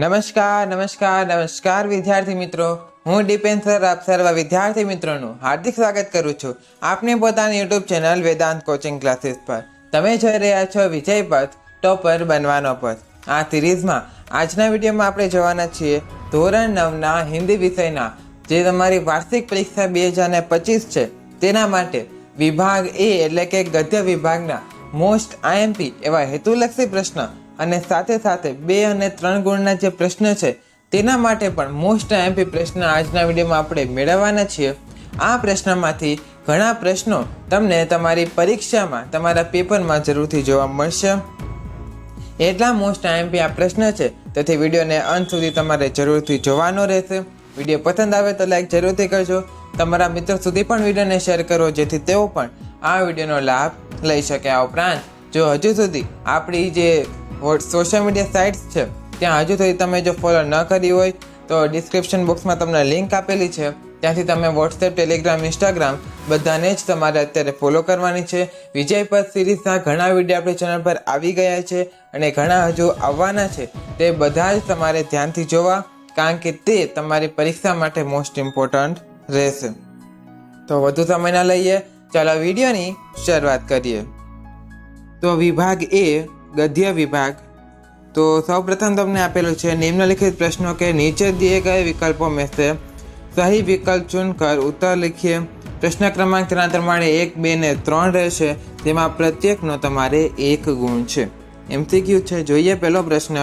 નમસ્કાર વિદ્યાર્થી મિત્રો, હું ડિપેન સર આપ સર્વ વિદ્યાર્થી મિત્રોનું હાર્દિક સ્વાગત કરું છું આપની પોતાની YouTube channel Vedant coaching classes પર. તમે જોઈ રહ્યા છો વિજય પથ ટોપર બનવાનો પથ. આ સિરીઝમાં આજના વિડીયોમાં આપણે જોવાના છીએ ધોરણ 9ના હિન્દી વિષયના જે તમારી વાર્ષિક પરીક્ષા 2025 છે તેના માટે વિભાગ એ એટલે કે ગદ્ય વિભાગના મોસ્ટ આઈએમપી એવા હેતુલક્ષી પ્રશ્ન અને સાથે સાથે 2 અને 3 ગુણના જે પ્રશ્ન છે તેના માટે પણ મોસ્ટ આઈએમપી પ્રશ્ન આજના વિડીયોમાં આપણે મેળવવાના છીએ. આ પ્રશ્નમાંથી ઘણા પ્રશ્નો તમને તમારી પરીક્ષામાં તમારા પેપરમાં જરૂરથી જોવા મળશે. એટલા મોસ્ટ આઈએમપી આ પ્રશ્ન છે, તેથી વિડીયોને અંત સુધી તમારે જરૂરથી જોવાનો રહેશે. વિડીયો પસંદ આવે તો લાઈક જરૂરથી કરજો. તમારા મિત્રો સુધી પણ વિડીયોને શેર કરો જેથી તેઓ પણ આ વિડીયોનો લાભ લઈ શકે. આ ઉપરાંત જો હજુ સુધી આપણી જે સોશિયલ મીડિયા સાઇટ્સ છે ત્યાં હજુ સુધી તમે જો ફોલો ન કરી હોય તો ડિસ્ક્રિપ્શન બોક્સમાં તમને લિંક આપેલી છે, ત્યાંથી તમે વોટ્સએપ, ટેલિગ્રામ, ઇન્સ્ટાગ્રામ બધાને જ તમારે અત્યારે ફોલો કરવાની છે. વિજય પથ સિરીઝના ઘણા વિડીયો આપણી ચેનલ પર આવી ગયા છે અને ઘણા હજુ આવવાના છે. તે બધા જ તમારે ધ્યાનથી જોવા, કારણ કે તે તમારી પરીક્ષા માટે મોસ્ટ ઇમ્પોર્ટન્ટ રહેશે. તો વધુ સમય ન લઈએ, ચાલો વિડીયોની શરૂઆત કરીએ. તો વિભાગ એ गद्य विभाग. तो सर्वप्रथम तुमने आपेलू है निम्नलिखित प्रश्नों के नीचे दिए गए विकल्पों में से सही विकल्प चुनकर उत्तर लिखिए. प्रश्न क्रमांक तेना प्रमाणे 1, 2 ने 3 रहेशे, तेमां प्रत्येकनो तमारे 1 गुण है. एमसीक्यू है. जोईए पहलो प्रश्न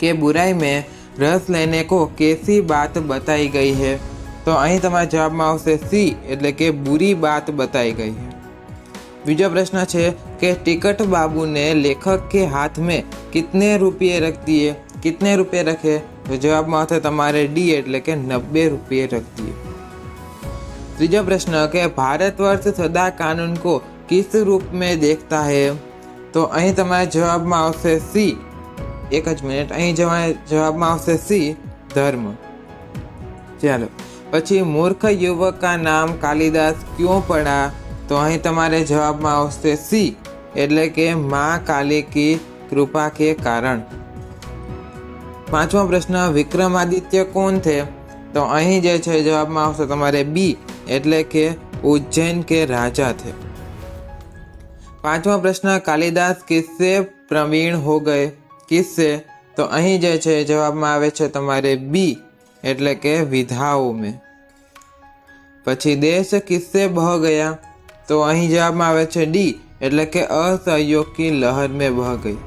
के बुराई में रस लेने को कैसी बात बताई गई है. तो अहीं तमारा जवाब में आवशे सी एटले के बुरी बात बताई गई है. बीजो प्रश्न है कि टिकट बाबू ने लेखक के हाथ में कितने रुपये रख दिए. कितने रुपये रखे? तो जवाब में आता तमारे डी एटले के 90 रुपये रख दिए. तीजो प्रश्न कि भारतवर्ष सदा कानून को किस रूप में देखता है. तो अहीं तमारे जवाब में आवशे सी. एक ज मिनिट, अहीं जवाब में आवशे सी धर्म. चलो पछी मूर्ख युवक का नाम कालिदास क्यों पड़ा. तो अहीं तमारे जवाब में आवशे सी एटले के माँ काली की कृपा के कारण. पांचमो प्रश्न विक्रमादित्य कौन थे. तो अहीं जे छे जवाब में आवशे तमारे बी एटले के उज्जैन के राजा थे. पांचमो प्रश्न कालिदास किससे प्रवीण हो गए. किससे. तो अहीं जे छे जवाब में आवे छे तमारे बी एटले के विधाओं में. पछी देश किससे बह गया. तो अहीं जवाब में आवे छे डी एटले के असहयोग की लहर में बह गई.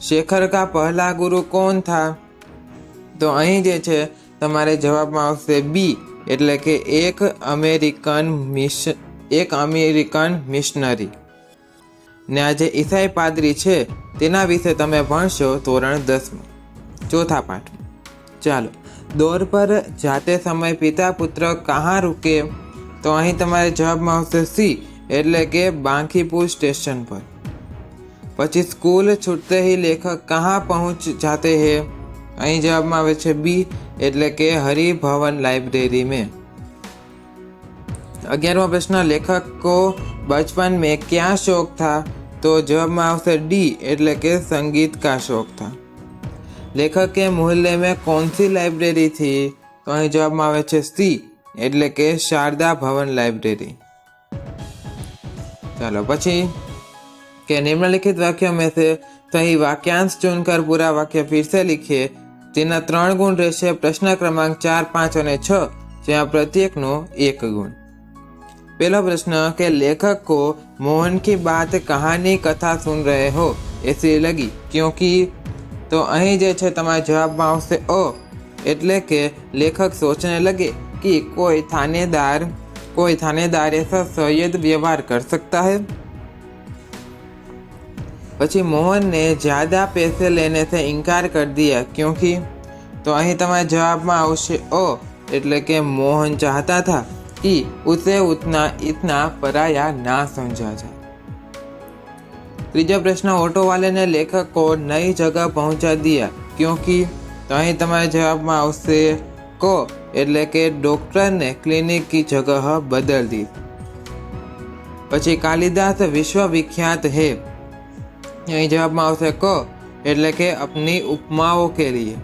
शेखर का पहला गुरु कौन था. तो अहीं जे छे तमारे जवाब में आवशे बी एटले के एक अमेरिकन मिशनरी. ने आ जे ईसाई पादरी छे तेना विषे तमे भणशो धोरण 10 चौथा पाठ. चलो दौर पर जाते समय पिता पुत्र कहाँ रुके. तो अहीं तमारे जवाब में आवशे सी एटले के बांकीपुर स्टेशन पर. पछी स्कूल छूटते ही लेखक कहाँ पहुँच जाते हैं. अहीं जवाब में आवे छे बी एटले के हरिभवन लाइब्रेरी में. 11वां प्रश्न लेखक को बचपन में क्या शौक था. तो जवाब में आवशे डी एटले के संगीत का शौक था. लेखक के मोहल्ले में कौन सी लाइब्रेरी थी. तो अहीं जवाब में आवे छे सी एटले के शारदा भवन लाइब्रेरी. चलो पछी के निम्नलिखित वाक्यों में से सही वाक्यांश चुनकर पूरा वाक्य फिर से लिखिए. तेना 3 गुण रहेशे. प्रश्न क्रमांक 4, 5 और 6 ज्यां प्रत्येकनो 1 गुण. पहला प्रश्न के लेखक को मोहन की बात कहानी कथा सुन रहे हो ऐसी लगी क्योंकि. तो अहीं जे छे तमारे जवाब में आवशे अ एटले के लेखक सोचने लगे कि कोई थानेदार ऐसा सैयद व्यवहार कर सकता है. पछी मोहन ने ज्यादा पैसे लेने से इनकार कर दिया क्योंकि. तो अहीं तमारे जवाब में आवशे अ एटले के मोहन चाहता था कि उसे इतना पराया ना समझा जाए. तीजा प्रश्न ऑटो वाले ने लेखक को नई जगह पहुंचा दिया क्योंकि. तो अहीं तमारे जवाब में आवशे क एटले के डॉक्टर ने क्लिनिक की जगह बदल दी. पछी कालिदास विश्व विख्यात है. અહીં જવાબમાં આવશે ક એટલે કે अपनी उपमाओं के लिए।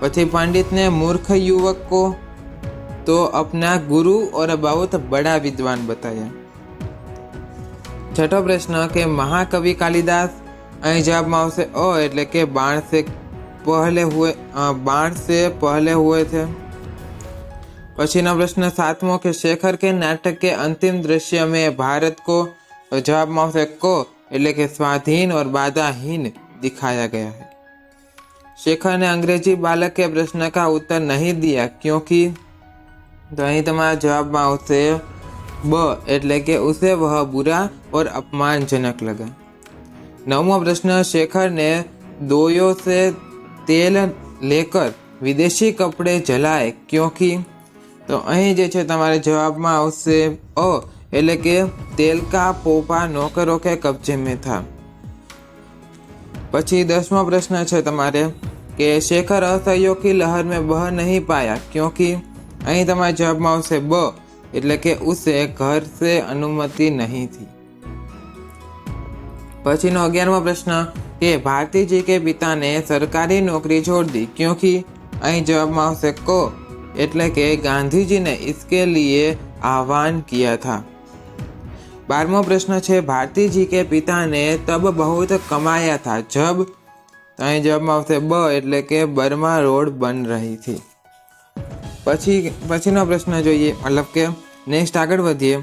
પછી पंडित ने मूर्ख युवक को तो अपना गुरु और बहुत बड़ा विद्वान बताया। छठो प्रश्न के महाकवि कालिदास, અહીં જવાબમાં આવશે અ એટલે કે बाण से पहले हुए थे। पछीनो प्रश्न सातमो के शेखर के नाटक के अंतिम दृश्य में भारत को, तो जवाब में को એટલે કે स्वाधीन और बाधाहीन दिखाया गया है। शेखर ने अंग्रेजी बालक के प्रश्न का उत्तर नहीं दिया क्योंकि, तो અહીં તમારા જવાબમાં આવશે ब એટલે કે उसे वह बुरा और अपमानजनक लगा। नवमो प्रश्न शेखर ने दोयों से तेल लेकर विदेशी कपड़े जलाए क्योंकि, तो અહીં જે છે તમારે જવાબમાં આવશે અ એટલે કે તેલ કા પોપા નોકરો કે કબજે में था। પછી 10મો પ્રશ્ન છે તમારે કે शेखर असहयोग की लहर में बह नहीं पाया क्योंकि, અહીં તમારે જવાબમાં આવશે બ એટલે કે उसे घर से अनुमति नहीं थी। પછીનો 11મો પ્રશ્ન કે भारती जी के पिता ने सरकारी नौकरी छोड़ दी क्योंकि, અહીં જવાબમાં આવશે को એટલે કે गांधी जी ने इसके लिए आह्वान किया था। 12मो प्रश्न है भारती जी के पिता ने तब बहुत कमाया था जब, तो અહીં જવાબમાં આવશે બ એટલે કે બર્મા રોડ बन रही थी। પછીનો પ્રશ્ન જોઈએ, મતલબ કે નેક્સ્ટ આગળ વધીએ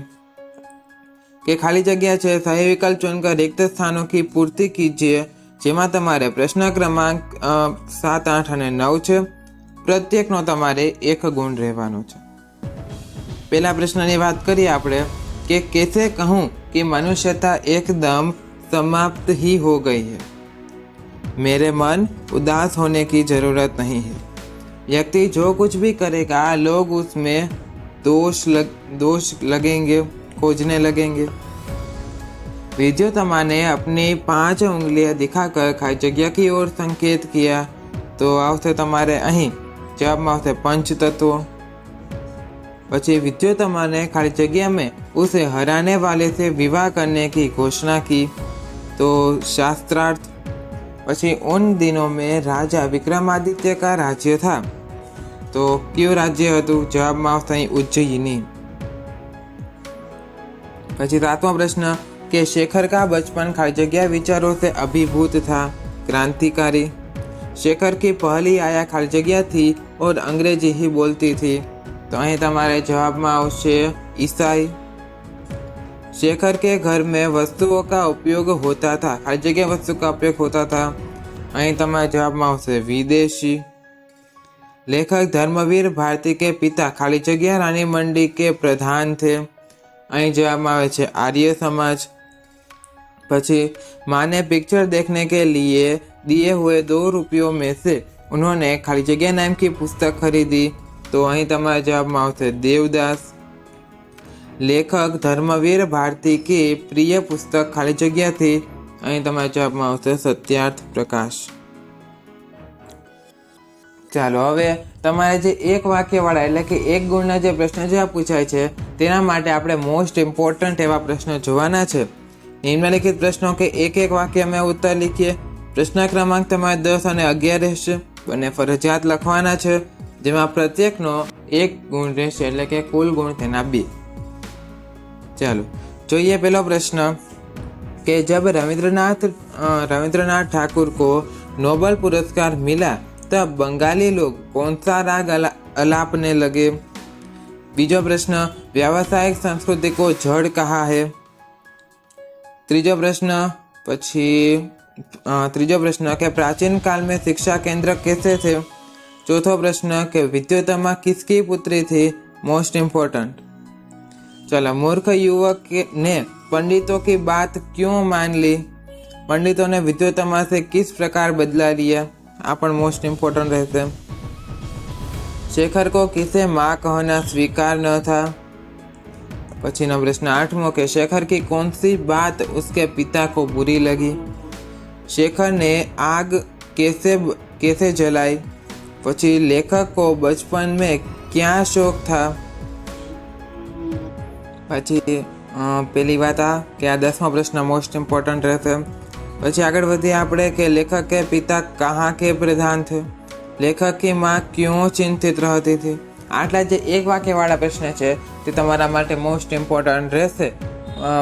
કે ખાલી જગ્યા છે સही विकल्प चुनकर रिक्त स्थानों की पूर्ति कीजिए, જેમાં તમારે પ્રશ્ન ક્રમાંક 7, 8 અને 9 છે। પ્રત્યેકનો તમારે 1 ગુણ રહેવાનો છે। પહેલા પ્રશ્નની વાત કરીએ આપણે कि कैसे कहूँ कि मनुष्यता एकदम समाप्त ही हो गई है। मेरे मन उदास होने की जरूरत नहीं है। व्यक्ति जो कुछ भी करेगा लोग उसमें दोष लगेंगे, खोजने लगेंगे। विद्युतमा ने अपनी 5 उंगलियां दिखाकर खाली जगह की ओर संकेत किया, तो आवશે તમારે અહીં जवाब में आवશે पंच तत्व। પછી विद्युतमा ने खाली जगह में उसे हराने वाले से विवाह करने की घोषणा की, तो शास्त्रार्थ। પછી उन दिनों में राजा विक्रमादित्य का राज्य था, तो क्यों राज्य હતું? જવાબમાં આવશે અહીં उज्जयिनी। પછી 7મો પ્રશ્न કે शेखर का बचपन खाली जगह विचारों से अभिभूत था, क्रांतिकारी। शेखर की पहली आया खाली जगह थी और अंग्रेजी ही बोलती थी, तो અહીં તમારે જવાબમાં આવશે ईसाई। शेखर के घर में वस्तुओं का उपयोग होता था, हर जगह वस्तु का उपयोग होता था, અહીં તમારે જવાબમાં આવશે विदेशी। लेखक धर्मवीर भारती के पिता खाली जगह रानी मंडी के प्रधान थे, અહીં જવાબમાં આવે છે आर्य समाज। પછી माँ ने पिक्चर देखने के लिए दिए हुए 2 रुपयों में से उन्होंने खाली जगह नाम की पुस्तक खरीदी, तो અહીં તમારા જવાબમાં આવશે देवदास। लेखक धर्मवीर भारती की प्रिय पुस्तक खाली जगह थी, અહીં તમારા જવાબમાં આવશે સત્યાર્થ પ્રકાશ। ચાલો હવે તમારે જે એક વાક્યવાળા એટલે કે 1 ગુણના જે પ્રશ્ન જે પૂછાય છે તેના માટે આપણે મોસ્ટ ઇમ્પોર્ટન્ટ એવા પ્રશ્નો જોવાના છે। નિમ્નલિખિત પ્રશ્નો કે એક વાક્ય में उत्तर लिखिए। प्रश्न क्रमांक તમારે 10 અને 11 રહેશે, બંને ફરજિયાત લખવાના છે, જેમાં પ્રત્યેકનો 1 ગુણ રહેશે એટલે કે કુલ ગુણ તેના 2। ચાલો જોઈએ પહેલો પ્રશ્ન कि जब रविंद्रनाथ ठाकुर को नोबेल पुरस्कार मिला तब बंगाली लोग कौन सा राग अलापने लगे। बीजो प्रश्न व्यावसायिक संस्कृति को जड़ कहा है। तीजो प्रश्न के प्राचीन काल में शिक्षा केंद्र कैसे थे। चौथो प्रश्न के विद्युतमा किसकी पुत्री थी। Most important. चलो मूर्ख युवक ने पंडितों की बात क्यों मान ली। पंडितों ने विद्युतमा से किस प्रकार बदला लिया, आप मोस्ट इम्पोर्टेंट रहते। शेखर को किसे माँ कहना स्वीकार न था। पछीनो प्रश्न 8मो के शेखर की कौन सी बात उसके पिता को बुरी लगी। शेखर ने आग कैसे जलाई। पछी लेखक को बचपन में क्या शौक था। पछी पहली बात आ कि आ 10मो प्रश्न मोस्ट इम्पोर्टન્ટ रहશે। પછી આગળ વધીએ આપણે કે लेखक के पिता कहाँ के प्रधान थे, लेखक की माँ क्यों चिंतित रहती थी। આટલા જે એક વાક્યવાળા પ્રશ્ન છે તે તમારા માટે મોસ્ટ ઇમ્પોર્ટન્ટ રહેશે.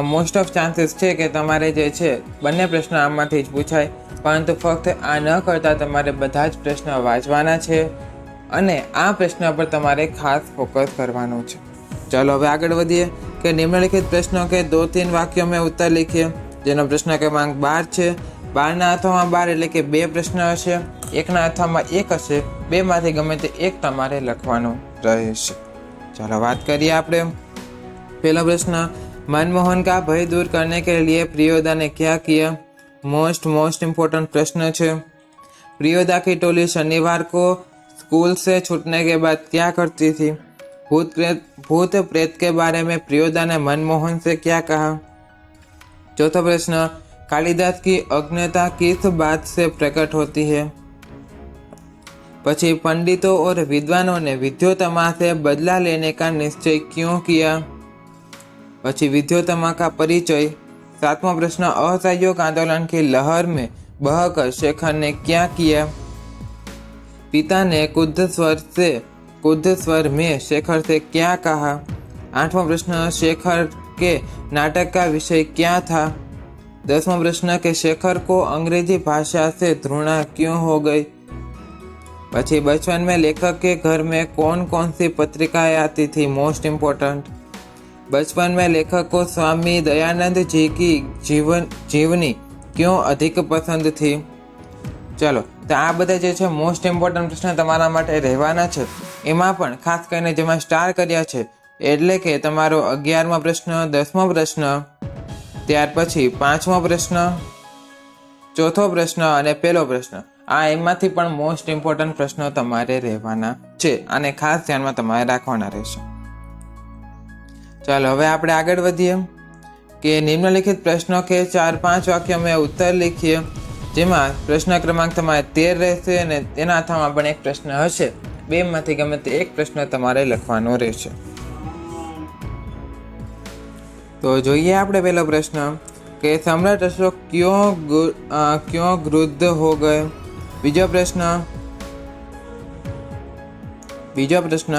મોસ્ટ ઓફ ચાન્સીસ છે કે તમારે જે છે બંને પ્રશ્ન આમાંથી જ પૂછાય, પરંતુ ફક્ત આ ન કરતાં તમારે બધા જ પ્રશ્ન વાંચવાના છે અને આ પ્રશ્ન પર તમારે ખાસ ફોકસ કરવાનું છે. ચાલો હવે આગળ વધીએ કે નિમ્નલિખિત પ્રશ્નો કે 2-3 વાક્यों में उत्तर लिखिए, જેનો પ્રશ્ન ક્રમાંક 12 છે. 12ના અથવામાં 12 એટલે કે 2 પ્રશ્ન હશે, 1ના અથવામાં 1 હશે, 2માંથી ગમે તે એક તમારે લખવાનું રહેશે. ચાલો વાત કરીએ આપણે. પહેલો પ્રશ્ન, मनमोहन का भय दूर करने के लिए प्रियोदा ने क्या किया। मोस्ट इम्पोर्टेंट प्रश्न है. प्रियोदा की टोली शनिवार को स्कूल से छूटने के बाद क्या करती थी। भूत प्रेत के बारे में प्रियोदा ने मनमोहन से क्या कहा। चौथा प्रश्न, कालिदास की अज्ञता किस बात से प्रकट होती है। पछी पंडितों और विद्वानों ने विद्योत्तमा से बदला लेने का निश्चय क्यों किया। पछी विद्योत्तमा का परिचय। सातवां प्रश्न, असहयोग आंदोलन की लहर में बहकर शेखर ने क्या किया। पिता ने कुद्ध स्वर में शेखर से क्या कहा। आठवां प्रश्न, शेखर के नाटक का विषय क्या था। 10वां प्रश्न के शेखर को अंग्रेजी भाषा से घृणा क्यों हो गई। पछी बचपन में लेखक के घर में कौन कौन सी पत्रिकाएं आती थी। मोस्ट इम्पोर्टेंट, बचपन में लेखक को स्वामी दयानंद जी की जीवनी क्यों अधिक पसंद थी। चलो तो आ बधा जे छे मोस्ट इम्पोर्टન્ટ प्रश्न तमारा माटे रहेवाना छे. एमां पण खास करीने जेमां स्टार कर्या छे एटले के तमारो 11मो प्रश्न, 10मो प्रश्न, त्यार पछी 5मो प्रश्न, चौथो प्रश्न अने पहेलो प्रश्न. आ एमांथी पण मोस्ट इम्पोर्टન્ટ प्रश्नो तमारे रहेवाना छे अने खास ध्याનમાં તમારે રાખવાના રહેશે. ચાલો હવે આપણે આગળ વધીએ કે નિમ્નલિખિત પ્રશ્નો કે 4-5 વાક્યો में उत्तर लिखिए, જેમાં પ્રશ્ન ક્રમાંક તમારે 13 રહેશે અને તેના અથામાં પણ એક પ્રશ્ન હશે. બેમાંથી ગમે તે એક પ્રશ્ન તમારે લખવાનો રહેશે. તો જોઈએ આપણે પહેલો પ્રશ્ન કે सम्राट अशोक क्यों क्रुद्ध हो गए। બીજો प्रश्न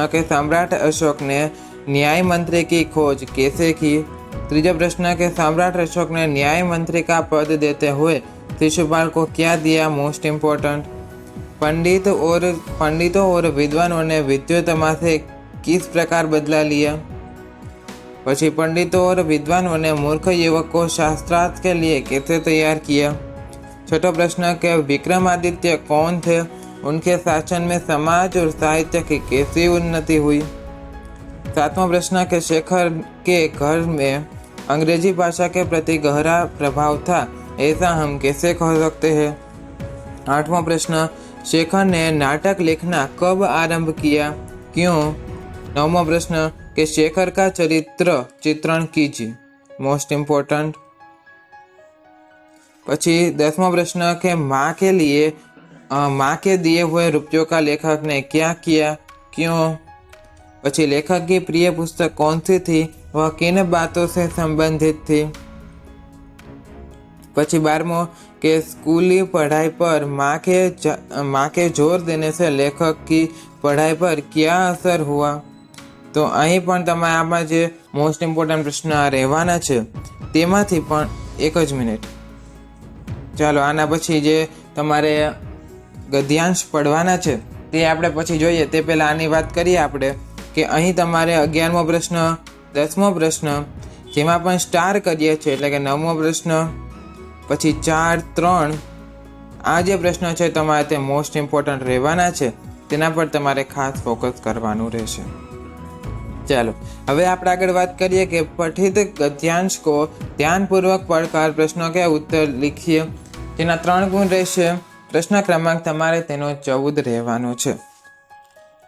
के सम्राट अशोक ने न्याय मंत्री की खोज कैसे की। तीजा प्रश्न के सम्राट अशोक ने न्याय मंत्री का पद देते हुए शिशुपाल को क्या दिया। मोस्ट इम्पोर्टेंट, पंडितों और विद्वानों ने विद्योत्तमा से किस प्रकार बदला लिया। पछी पंडितों और विद्वानों ने मूर्ख युवक को शास्त्रार्थ के लिए कैसे तैयार किया। छठो प्रश्न के विक्रमादित्य कौन थे, उनके शासन में समाज और साहित्य की कैसी उन्नति हुई। सातवां प्रश्न के शेखर के घर में अंग्रेजी भाषा के प्रति गहरा प्रभाव था, ऐसा हम कैसे कह सकते हैं। आठवां प्रश्न, शेखर ने नाटक लिखना कब आरंभ किया, क्यों। नौवां प्रश्न कि शेखर का चरित्र चित्रण कीजिए। Most important. पछी 10वां प्रश्न के माँ के दिए हुए रुपयों का लेखक ने क्या किया, क्यों। पछी लेखक की प्रिय पुस्तक कौन सी थी, वह किन बातों से संबंधित थी। पछी 12वां के स्कूली पढ़ाई पर माँ के जोर देने से लेखक की पढ़ाई पर क्या असर हुआ। तो અહીં પણ તમારે આમાં જે મોસ્ટ ઇમ્પોર્ટન્ટ પ્રશ્ન રહેવાના છે તેમાંથી પણ એક જ મિનિટ. ચાલો આના પછી જે તમારે ગદ્યાંશ પડવાના છે તે આપણે પછી જોઈએ. તે પહેલાં આની વાત કરીએ આપણે કે અહીં તમારે 11મો પ્રશ્ન, 10મો પ્રશ્ન જેમાં પણ સ્ટાર કરીએ છીએ એટલે કે 9મો પ્રશ્ન, પછી 4, 3 આ જે પ્રશ્નો છે તમારે તે મોસ્ટ ઇમ્પોર્ટન્ટ રહેવાના છે, તેના પર તમારે ખાસ ફોકસ કરવાનું રહેશે. चलो હવે આપણે આગળ વાત કરીએ કે પઠિત ગદ્यांश को ध्यानपूर्वक पढ़कर प्रश्नों के उत्तर लिखिए, જેના 3 ગુણ રહેશે. પ્રશ્ન ક્રમાંક તમારે તેનો 14 રહેવાનો છે.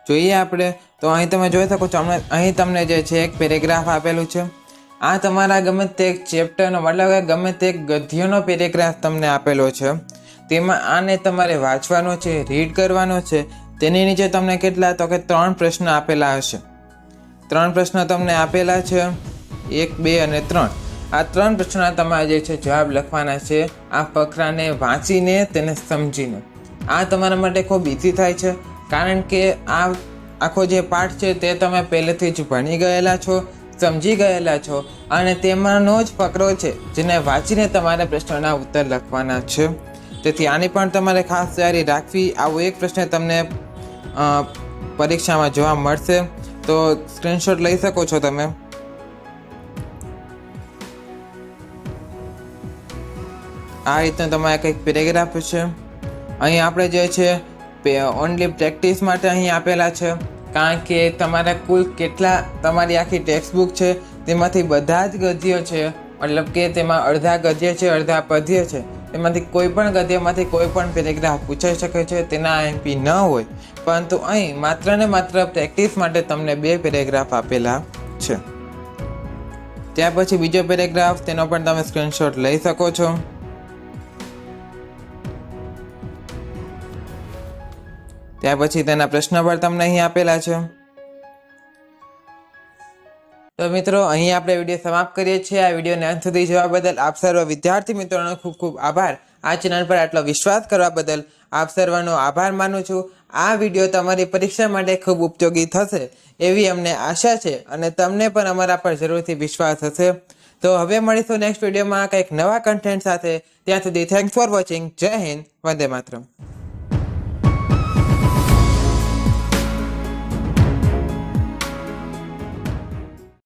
જોઈએ આપણે તો અહીં તમે જોઈ શકો છો અહીં તમને જે છે એક પેરેગ્રાફ આપેલું છે. આ તમારા ગમે તે એક ચેપ્ટરનો મતલબ કે ગમે તે એક ગદ્યનો પેરેગ્રાફ તમને આપેલો છે, તેમાં આને તમારે વાંચવાનો છે, રીડ કરવાનો છે. તેની નીચે તમને કેટલા તો કે 3 પ્રશ્ન આપેલા હશે. 3 પ્રશ્ન તમને આપેલા છે, 1, 2 અને 3. આ 3 પ્રશ્નોના તમારે જે છે જવાબ લખવાના છે આ ફકરાને વાંચીને તેને સમજીને. આ તમારા માટે ખૂબ ઇઝી થાય છે કારણ કે આ આખો જે પાઠ છે તે તમે પહેલેથી જ ભણી ગયેલા છો, સમજી ગયેલા છો અને તેમાંનો જ ફકરો છે જેને વાંચીને તમારે પ્રશ્નોના ઉત્તર લખવાના છે. તેથી આની પણ તમારે ખાસ તૈયારી રાખવી. આવો એક પ્રશ્ન તમને પરીક્ષામાં જોવા મળશે તો સ્ક્રીનશોટ લઈ શકો છો તમે. આ રીતનો તમારે કંઈક પેરેગ્રાફ છે. અહીં આપણે જે છે ઓનલી પ્રેક્ટિસ માટે અહીં આપેલા છે કારણ કે તમારા કુલ કેટલા તમારી આખી ટેક્સ્ટ બુક છે તેમાંથી બધા જ ગદ્યો છે, મતલબ કે તેમાં અડધા ગદ્ય છે અડધા પદ્ય છે, તેમાંથી કોઈ પણ ગદ્યમાંથી કોઈ પણ પેરેગ્રાફ પૂછાઈ શકે છે, તેના MP ન હોય. પરંતુ અહીં માત્ર ને માત્ર પ્રેક્ટિસ માટે તમને 2 પેરેગ્રાફ આપેલા છે. ત્યાર પછી બીજો પેરેગ્રાફ, તેનો પણ તમે સ્ક્રીનશોટ લઈ શકો છો. ત્યાર પછી તેના પ્રશ્ન પણ તમને અહીં આપેલા છે. તો મિત્રો, અહીં આપણે વિડીયો સમાપ્ત કરીએ છીએ. આ વિડીયોને અંત સુધી જોવા બદલ આપ સર્વ વિદ્યાર્થી મિત્રોનો ખૂબ ખૂબ આભાર. આ ચેનલ પર આટલો વિશ્વાસ કરવા બદલ આપ સર્વનો આભાર માનું છું. આ વિડીયો તમારી પરીક્ષા માટે ખૂબ ઉપયોગી થશે એવી અમને આશા છે અને તમને પણ અમારા પર જરૂરથી વિશ્વાસ હશે. તો હવે મળીશું નેક્સ્ટ વિડીયોમાં કંઈક નવા કન્ટેન્ટ સાથે. ત્યાં સુધી થેન્ક્સ ફોર વોચિંગ. જય હિન્દ, વંદે માતરમ.